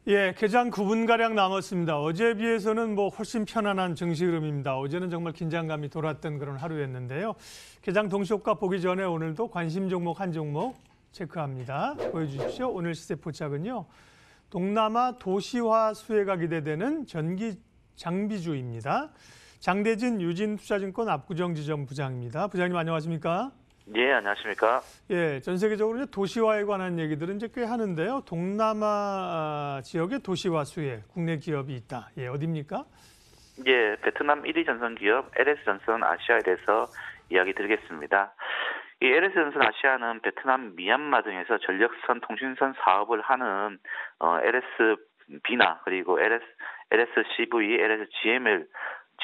예, 개장 9분가량 남았습니다. 어제에 비해서는 훨씬 편안한 정시 흐름입니다. 어제는 정말 긴장감이 돌았던 그런 하루였는데요. 개장 동시효과 보기 전에 오늘도 관심 종목 한 종목 체크합니다. 보여주십시오. 오늘 시세 포착은요. 동남아 도시화 수혜가 기대되는 전기 장비주입니다. 장대진 유진투자증권 압구정지점 부장입니다. 부장님 안녕하십니까? 예, 안녕하십니까? 예, 전 세계적으로 이제 도시화에 관한 얘기들은 이제 꽤 하는데요. 동남아 지역의 도시화 수혜, 국내 기업이 있다. 예, 어디입니까? 예, 베트남 1위 전선 기업 LS전선 아시아에 대해서 이야기 드리겠습니다. 이 LS전선 아시아는 베트남, 미얀마 등에서 전력선, 통신선 사업을 하는 LS비나 그리고 LSCV,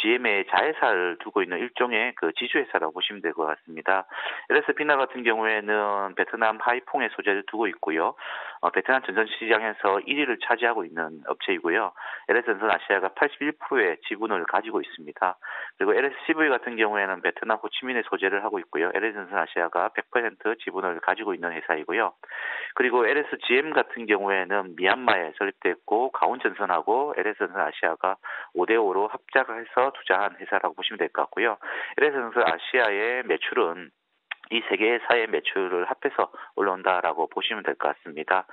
GM의 자회사를 두고 있는 일종의 그 지주회사라고 보시면 될 것 같습니다. LS비나 같은 경우에는 베트남 하이퐁에 소재를 두고 있고요. 베트남 전선 시장에서 1위를 차지하고 있는 업체이고요. LS전선 아시아가 81%의 지분을 가지고 있습니다. 그리고 LSCV 같은 경우에는 베트남 호치민에 소재를 하고 있고요. LS전선 아시아가 100% 지분을 가지고 있는 회사이고요. 그리고 LSGM 같은 경우에는 미얀마에 설립됐고 가온전선하고 LS전선 아시아가 5대5로 합작해서 투자한 회사라고 보시면 될 것 같고요. LS전선 아시아의 매출은 이 세 개의 사의 매출을 합해서 올라온다라고 보시면 될 것 같습니다.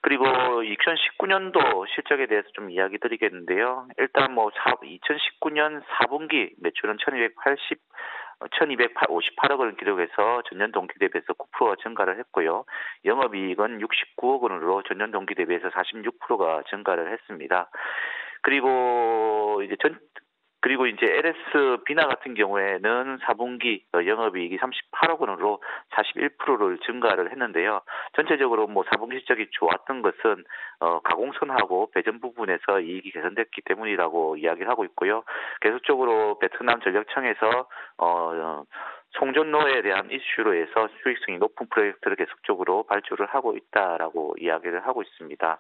그리고 2019년도 실적에 대해서 좀 이야기 드리겠는데요. 일단 2019년 4분기 매출은 1258억을 기록해서 전년 동기 대비해서 9%가 증가를 했고요. 영업이익은 69억 원으로 전년 동기 대비해서 46%가 증가를 했습니다. 그리고 이제 LS 비나 같은 경우에는 4분기 영업이익이 38억 원으로 41%를 증가를 했는데요. 전체적으로 4분기 실적이 좋았던 것은 가공선하고 배전 부분에서 이익이 개선됐기 때문이라고 이야기를 하고 있고요. 계속적으로 베트남 전력청에서 송전로에 대한 이슈로 해서 수익성이 높은 프로젝트를 계속적으로 발주를 하고 있다라고 이야기를 하고 있습니다.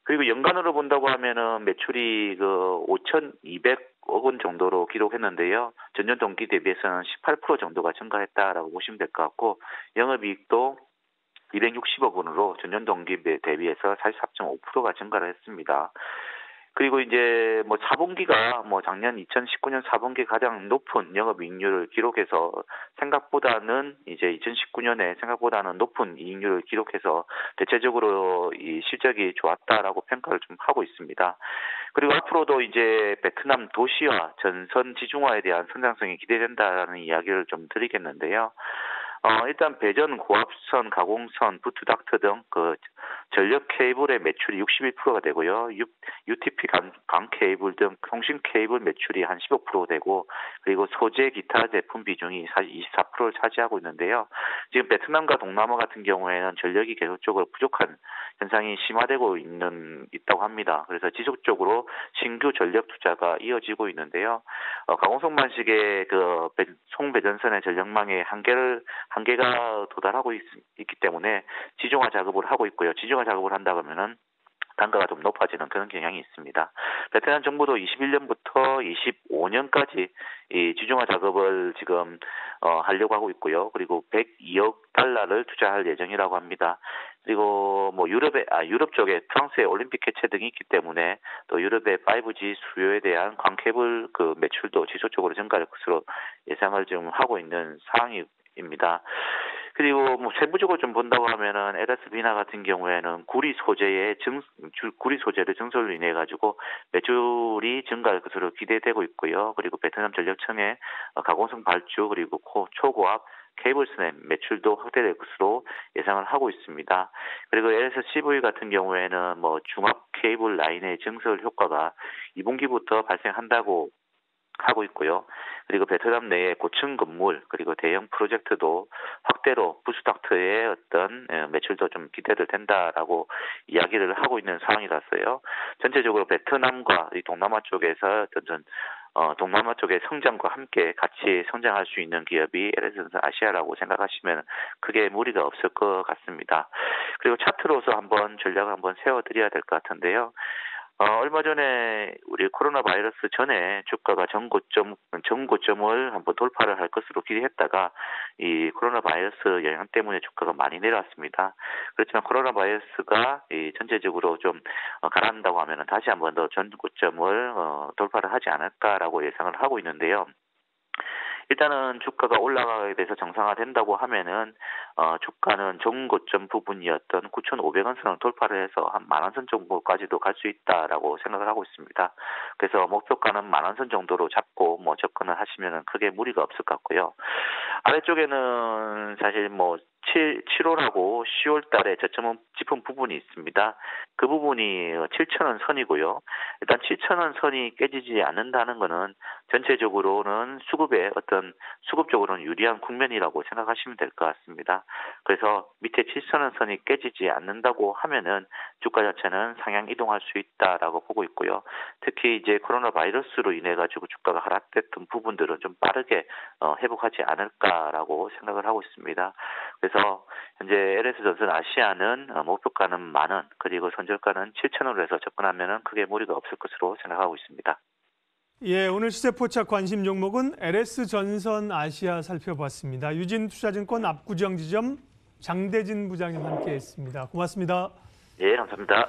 그리고 연간으로 본다고 하면은 매출이 5,200억 원 정도로 기록했는데요. 전년 동기 대비해서는 18% 정도가 증가했다라고 보시면 될 것 같고, 영업이익도 260억 원으로 전년 동기 대비해서 44.5%가 증가를 했습니다. 그리고 이제 4분기가 작년 2019년 4분기 가장 높은 영업이익률을 기록해서 생각보다는 이제 2019년에 생각보다는 높은 이익률을 기록해서 대체적으로 이 실적이 좋았다라고 평가를 좀 하고 있습니다. 그리고 앞으로도 이제 베트남 도시화, 전선 지중화에 대한 성장성이 기대된다라는 이야기를 좀 드리겠는데요. 일단 배전, 고압선, 가공선, 부트닥터 등 전력 케이블의 매출이 61%가 되고요. UTP 강 케이블 등 통신 케이블 매출이 한 15% 되고, 그리고 소재 기타 제품 비중이 24%를 차지하고 있는데요. 지금 베트남과 동남아 같은 경우에는 전력이 계속적으로 부족한 현상이 심화되고 있다고 합니다. 그래서 지속적으로 신규 전력 투자가 이어지고 있는데요. 가공선 방식의 송배전선의 전력망의 한계가 도달하고 있기 때문에 지중화 작업을 하고 있고요. 지중화 작업을 한다 그러면은 단가가 좀 높아지는 그런 경향이 있습니다. 베트남 정부도 21년부터 25년까지 이 지중화 작업을 지금 하려고 하고 있고요. 그리고 102억 달러를 투자할 예정이라고 합니다. 그리고 유럽 쪽에 프랑스의 올림픽 개최 등이 있기 때문에 또 유럽의 5G 수요에 대한 광케이블 매출도 지속적으로 증가할 것으로 예상을 좀 하고 있는 상황입니다. 그리고 세부적으로 좀 본다고 하면은 LS비나 같은 경우에는 구리 소재를 증설로 인해 가지고 매출이 증가할 것으로 기대되고 있고요. 그리고 베트남 전력청의 가공성 발주 그리고 초고압 케이블선의 매출도 확대될 것으로 예상을 하고 있습니다. 그리고 LSCV 같은 경우에는 중압 케이블 라인의 증설 효과가 2분기부터 발생한다고 하고 있고요. 그리고 베트남 내에 고층 건물 그리고 대형 프로젝트도 확대로 부스닥터의 어떤 매출도 좀 기대될 된다라고 이야기를 하고 있는 상황이라서요. 전체적으로 베트남과 이 동남아 쪽에서 동남아 쪽의 성장과 함께 같이 성장할 수 있는 기업이 LS전선 아시아라고 생각하시면 크게 무리가 없을 것 같습니다. 그리고 차트로서 한번 전략을 한번 세워드려야 될 것 같은데요. 얼마 전에 우리 코로나 바이러스 전에 주가가 전고점을 한번 돌파를 할 것으로 기대했다가 이 코로나 바이러스 영향 때문에 주가가 많이 내려왔습니다. 그렇지만 코로나 바이러스가 전체적으로 좀 가라앉는다고 하면 다시 한번 더 전고점을 돌파를 하지 않을까라고 예상을 하고 있는데요. 일단은 주가가 올라가게 돼서 정상화된다고 하면은 주가는 전고점 부분이었던 9,500원 선을 돌파를 해서 한 10,000원 선 정도까지도 갈 수 있다라고 생각을 하고 있습니다. 그래서 목표가는 10,000원 선 정도로 잡고 뭐 접근을 하시면은 크게 무리가 없을 것 같고요. 아래쪽에는 사실 뭐 7월하고 10월 달에 저점 짚은 부분이 있습니다. 그 부분이 7,000원 선이고요. 일단 7,000원 선이 깨지지 않는다는 것은 전체적으로는 수급적으로는 유리한 국면이라고 생각하시면 될 것 같습니다. 그래서 밑에 7,000원 선이 깨지지 않는다고 하면은 주가 자체는 상향 이동할 수 있다라고 보고 있고요. 특히 이제 코로나 바이러스로 인해 가지고 주가가 하락됐던 부분들은 좀 빠르게 회복하지 않을까라고 생각을 하고 있습니다. 그래서 현재 LS전선 아시아는 목표가는 10,000원, 그리고 선절가는 7,000원으로 해서 접근하면은 크게 무리가 없을 것으로 생각하고 있습니다. 예, 오늘 시세포착 관심 종목은 LS전선 아시아 살펴봤습니다. 유진투자증권 압구정지점 장대진 부장님 함께했습니다. 고맙습니다. 예, 감사합니다.